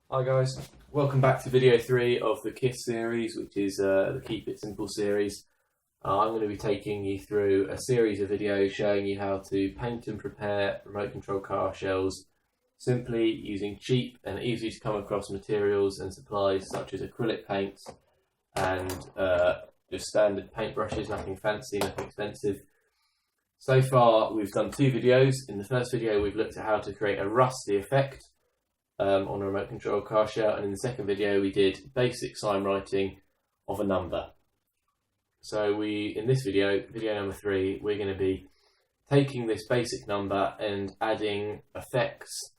Hi guys, welcome back to video 3 of the KISS series, which is the Keep It Simple series. I'm going to be taking you through a series of videos showing you how to paint and prepare remote control car shells simply using cheap and easy to come across materials and supplies such as acrylic paints and just standard paintbrushes, nothing fancy, nothing expensive. So far we've done 2 videos. In the first video we've looked at how to create a rusty effect on a remote control car shell, and in the second video we did basic sign writing of a number. So in this video, video number 3, we're going to be taking this basic number and adding effects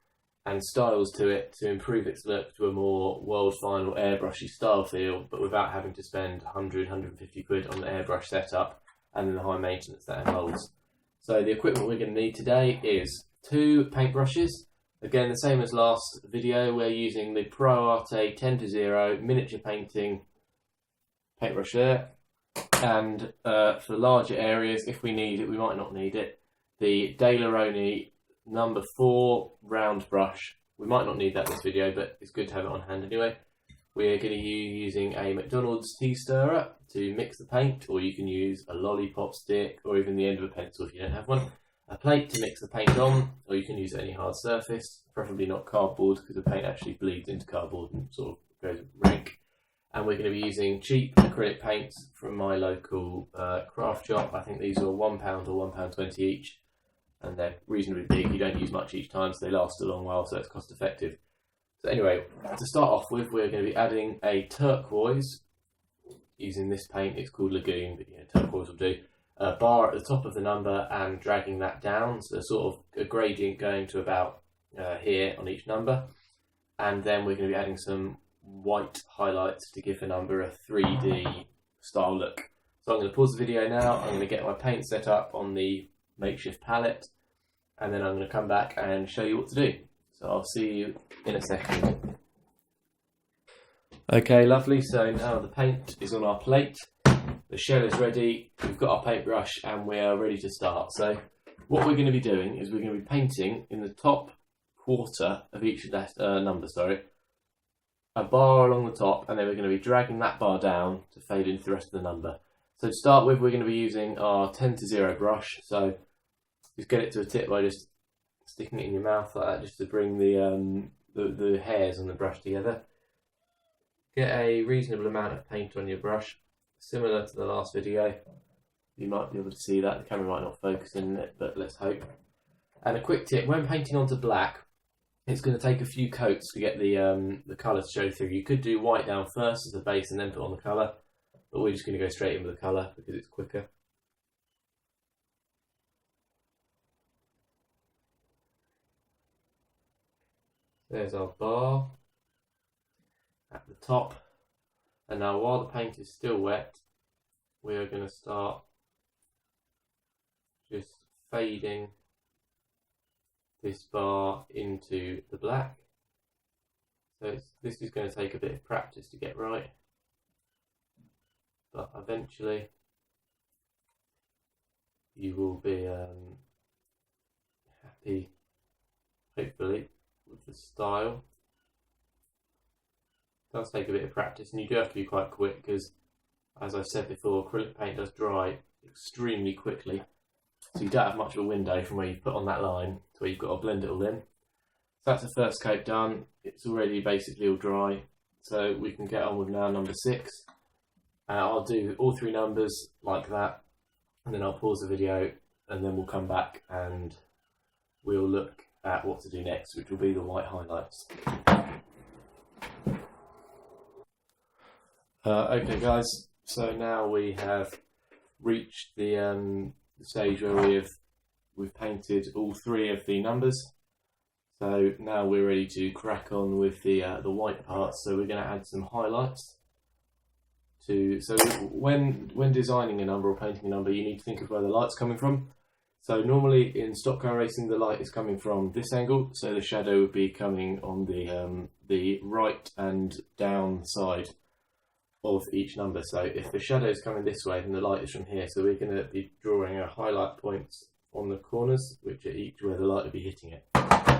and styles to it to improve its look to a more world final airbrushy style feel, but without having to spend 100-150 quid on the airbrush setup and the high maintenance that involves. So the equipment we're going to need today is 2 paintbrushes. Again, the same as last video, we're using the ProArt 10-0 miniature painting paintbrush there. And for larger areas, if we need it, we might not need it, the Daleroni number 4 round brush. We might not need that in this video, but it's good to have it on hand anyway. We're going to be using a McDonald's tea stirrer to mix the paint, or you can use a lollipop stick or even the end of a pencil if you don't have one. A plate to mix the paint on, or you can use any hard surface, preferably not cardboard because the paint actually bleeds into cardboard and sort of goes rank. And we're going to be using cheap acrylic paints from my local craft shop. I think these are £1 or £1.20 each, and they're reasonably big. You don't use much each time, so they last a long while, so it's cost effective. So anyway, to start off with, we're going to be adding a turquoise using this paint. It's called Lagoon, but yeah, turquoise will do. A bar at the top of the number and dragging that down, so sort of a gradient going to about here on each number. And then we're going to be adding some white highlights to give the number a 3D style look. So I'm going to pause the video now, I'm going to get my paint set up on the makeshift palette, and then I'm going to come back and show you what to do. So I'll see you in a second. Okay, lovely, so now the paint is on our plate. The shell is ready, we've got our paintbrush, and we are ready to start. So what we're going to be doing is we're going to be painting in the top quarter of each number, a bar along the top, and then we're going to be dragging that bar down to fade into the rest of the number. So to start with, we're going to be using our 10-0 brush. So just get it to a tip by just sticking it in your mouth like that, just to bring the hairs on the brush together. Get a reasonable amount of paint on your brush. Similar to the last video, you might be able to see that. The camera might not focus in it, but let's hope. And a quick tip, when painting onto black, it's going to take a few coats to get the colour to show through. You could do white down first as the base and then put on the colour, but we're just going to go straight in with the colour because it's quicker. There's our bar at the top. And now while the paint is still wet, we are going to start just fading this bar into the black. So this is going to take a bit of practice to get right, but eventually you will be happy, hopefully, with the style. It does take a bit of practice, and you do have to be quite quick because, as I said before, acrylic paint does dry extremely quickly, so you don't have much of a window from where you've put on that line to where you've got to blend it all in. So that's the first coat done. It's already basically all dry, so we can get on with now number 6. I'll do all 3 numbers like that, and then I'll pause the video, and then we'll come back and we'll look at what to do next, which will be the white highlights. Okay guys, so now we have reached the stage where we've painted all 3 of the numbers. So now we're ready to crack on with the white parts. So we're going to add some highlights. So when designing a number or painting a number, you need to think of where the light's coming from. So normally in stock car racing, the light is coming from this angle, so the shadow would be coming on the right and down side of each number. So if the shadow is coming this way, then the light is from here. So we're going to be drawing our highlight points on the corners, which are each where the light will be hitting it.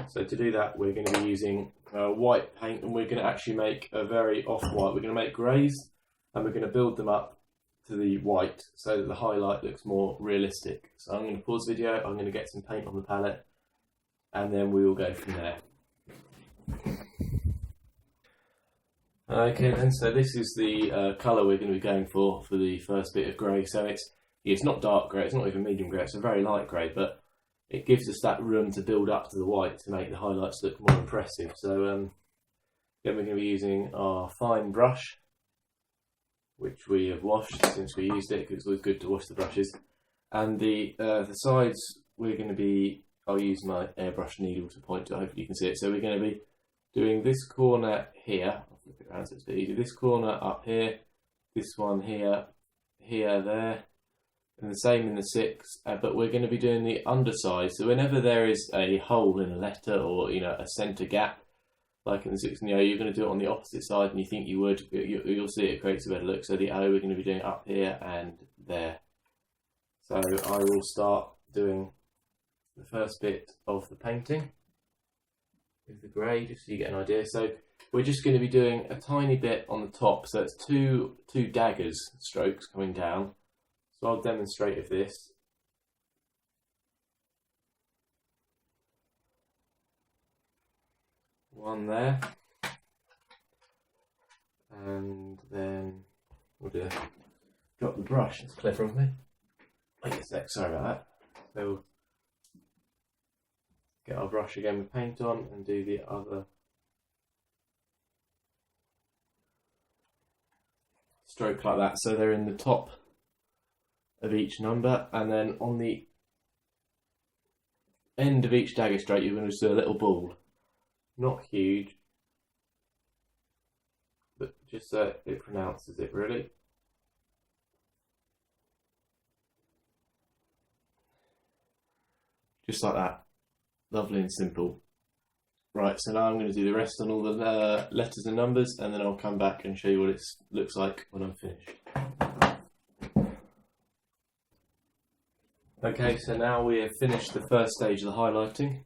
So to do that, we're going to be using white paint, and we're going to actually make a very off-white. We're going to make greys, and we're going to build them up to the white so that the highlight looks more realistic. So I'm going to pause the video, I'm going to get some paint on the palette, and then we will go from there. Okay then, so this is the colour we're going to be going for the first bit of grey. So it's not dark grey, it's not even medium grey, it's a very light grey, but it gives us that room to build up to the white to make the highlights look more impressive. So then we're going to be using our fine brush, which we have washed since we used it, because it's always good to wash the brushes. And the sides, we're going to be, I'll use my airbrush needle to point to it, hopefully you can see it. So we're going to be doing this corner here, I'll flip it around so it's a bit easier, this corner up here, this one here, here, there, and the same in the 6, but we're going to be doing the underside. So whenever there is a hole in a letter, or a centre gap, like in the 6 and the O, you're going to do it on the opposite side, and you think you would, you'll see it creates a better look. So the O we're going to be doing up here and there. So I will start doing the first bit of the painting with the grey, just so you get an idea. So we're just going to be doing a tiny bit on the top, so it's two daggers strokes coming down. So I'll demonstrate with this. One there, and then we'll drop the brush. It's clever of me. Wait a sec, sorry about that. So we'll get our brush again with paint on and do the other stroke like that. So they're in the top of each number, and then on the end of each dagger stroke you're going to just do a little ball. Not huge, but just so it pronounces it really. Just like that. Lovely and simple. Right, so now I'm going to do the rest on all the letters and numbers, and then I'll come back and show you what it looks like when I'm finished. Okay, so now we have finished the first stage of the highlighting.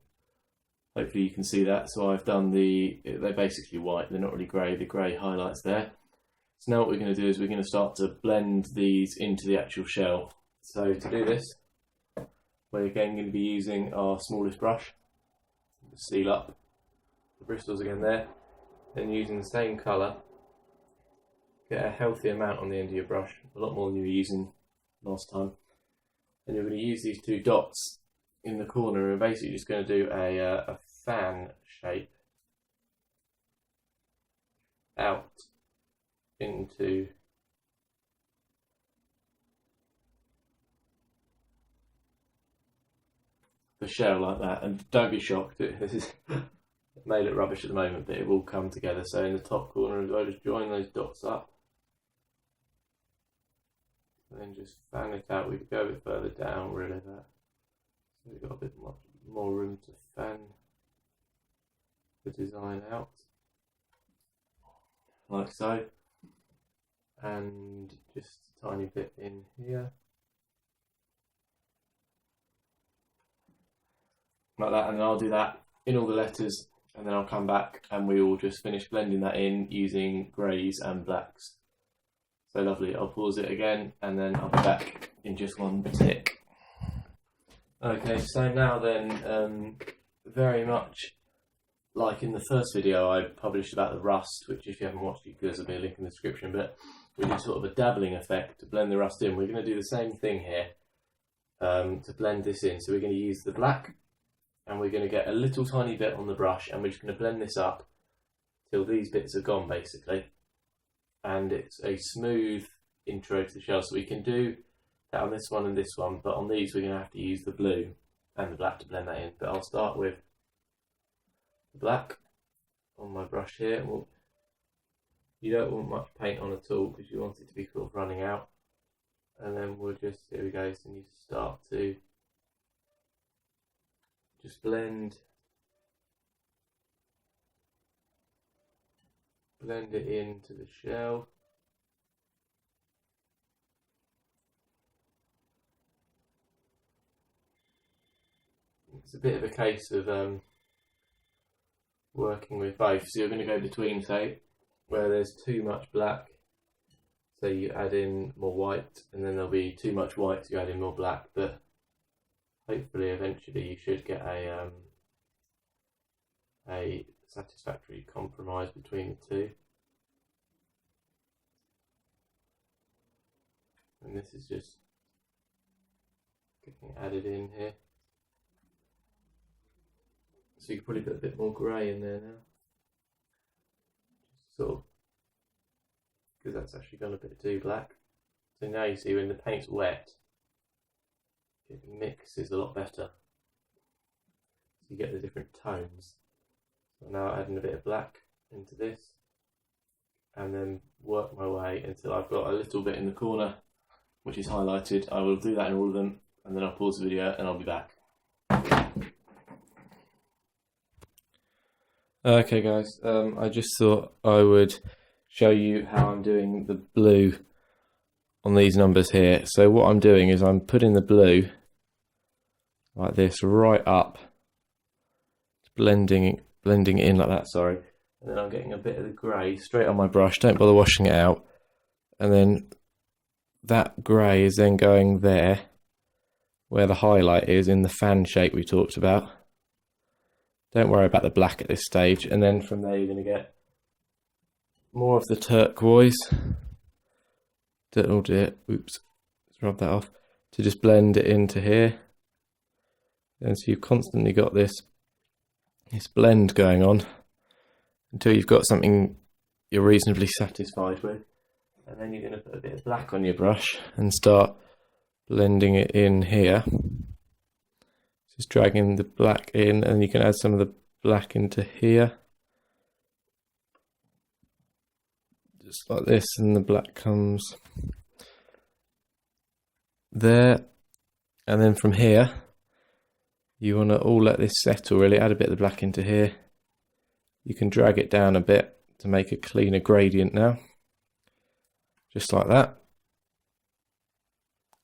Hopefully you can see that. So I've done they're basically white, they're not really grey, the grey highlights there. So now what we're going to do is we're going to start to blend these into the actual shell. So to do this, we're again going to be using our smallest brush to seal up the bristles again there. Then using the same colour, get a healthy amount on the end of your brush, a lot more than you were using last time. And you're going to use these 2 dots in the corner, and we're basically just going to do a fan shape out into the shell like that. And don't be shocked, this is it may look rubbish at the moment, but it will come together. So in the top corner as well, just join those dots up and then just fan it out. We could go a bit further down really, that so we've got a bit more room to fan the design out, like so, and just a tiny bit in here, like that, and then I'll do that in all the letters, and then I'll come back and we will just finish blending that in using greys and blacks. So lovely. I'll pause it again and then I'll be back in just one tick. Okay, so now then, very much like in the first video I published about the rust, which if you haven't watched it, there's a link in the description, but we did sort of a dabbling effect to blend the rust in. We're going to do the same thing here to blend this in. So we're going to use the black, and we're going to get a little tiny bit on the brush, and we're just going to blend this up till these bits are gone basically. And it's a smooth intro to the shell, so we can do that on this one and this one, but on these we're going to have to use the blue and the black to blend that in. But I'll start with the black on my brush here. You don't want much paint on at all because you want it to be sort of running out, and then we'll just, here we go, so you start to just blend it into the shell. It's a bit of a case of working with both. So you're going to go between, say, where there's too much black, so you add in more white, and then there'll be too much white, so you add in more black. But hopefully eventually you should get a satisfactory compromise between the two. And this is just getting added in here. So you could probably put a bit more grey in there now. Just sort of, because that's actually gone a bit too black. So now you see when the paint's wet, it mixes a lot better. So you get the different tones. So now adding a bit of black into this, and then work my way until I've got a little bit in the corner, which is highlighted. I will do that in all of them, and then I'll pause the video and I'll be back. Okay guys, I just thought I would show you how I'm doing the blue on these numbers here. So what I'm doing is I'm putting the blue like this right up, blending it in like that, sorry. And then I'm getting a bit of the grey straight on my brush, don't bother washing it out. And then that grey is then going there, where the highlight is in the fan shape we talked about. Don't worry about the black at this stage. And then from there you're going to get more of the turquoise. Oh dear, oops, let's rub that off. To just blend it into here. And so you've constantly got this blend going on until you've got something you're reasonably satisfied with. And then you're going to put a bit of black on your brush and start blending it in here. Just dragging the black in, and you can add some of the black into here. Just like this, and the black comes there. And then from here, you want to all let this settle really, add a bit of the black into here. You can drag it down a bit to make a cleaner gradient now. Just like that.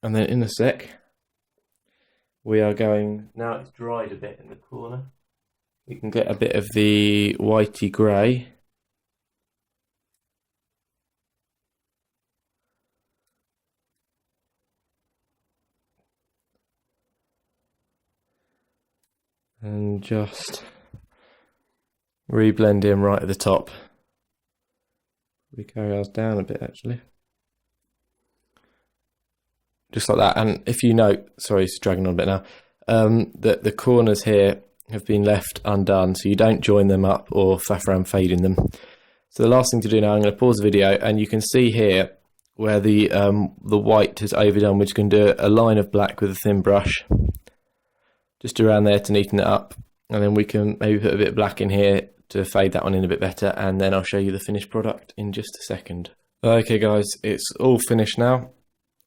And then in a sec, we are going, now it's dried a bit in the corner, you can get a bit of the whitey grey. And just reblend in right at the top. We carry ours down a bit actually. Just like that. And if you note, sorry it's dragging on a bit now, that the corners here have been left undone, so you don't join them up or faff around fading them. So the last thing to do now, I'm going to pause the video, and you can see here where the white has overdone. We're just going to do a line of black with a thin brush, just around there to neaten it up, and then we can maybe put a bit of black in here to fade that one in a bit better, and then I'll show you the finished product in just a second. Okay guys, it's all finished now.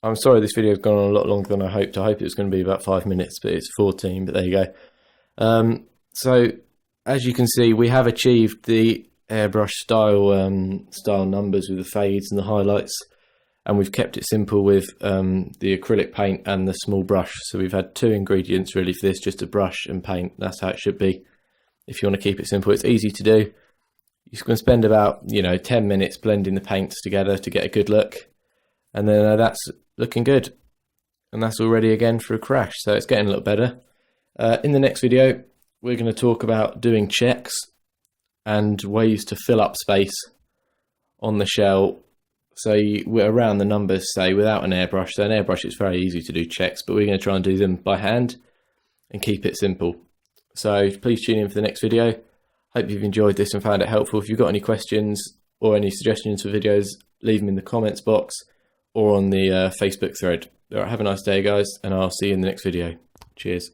I'm sorry this video has gone on a lot longer than I hoped. I hope it was going to be about 5 minutes, but it's 14, but there you go. So as you can see, we have achieved the airbrush style numbers with the fades and the highlights, and we've kept it simple with the acrylic paint and the small brush. So we've had 2 ingredients really for this, just a brush and paint. That's how it should be if you want to keep it simple. It's easy to do. You can spend about 10 minutes blending the paints together to get a good look, and then that's looking good, and that's all ready again for a crash. So it's getting a little better. In the next video we're going to talk about doing checks and ways to fill up space on the shell, so we're around the numbers, say, without an airbrush. So an airbrush, it's very easy to do checks, but we're going to try and do them by hand and keep it simple. So please tune in for the next video. Hope you've enjoyed this and found it helpful. If you've got any questions or any suggestions for videos, leave them in the comments box or on the Facebook thread. All right, have a nice day guys, and I'll see you in the next video. Cheers.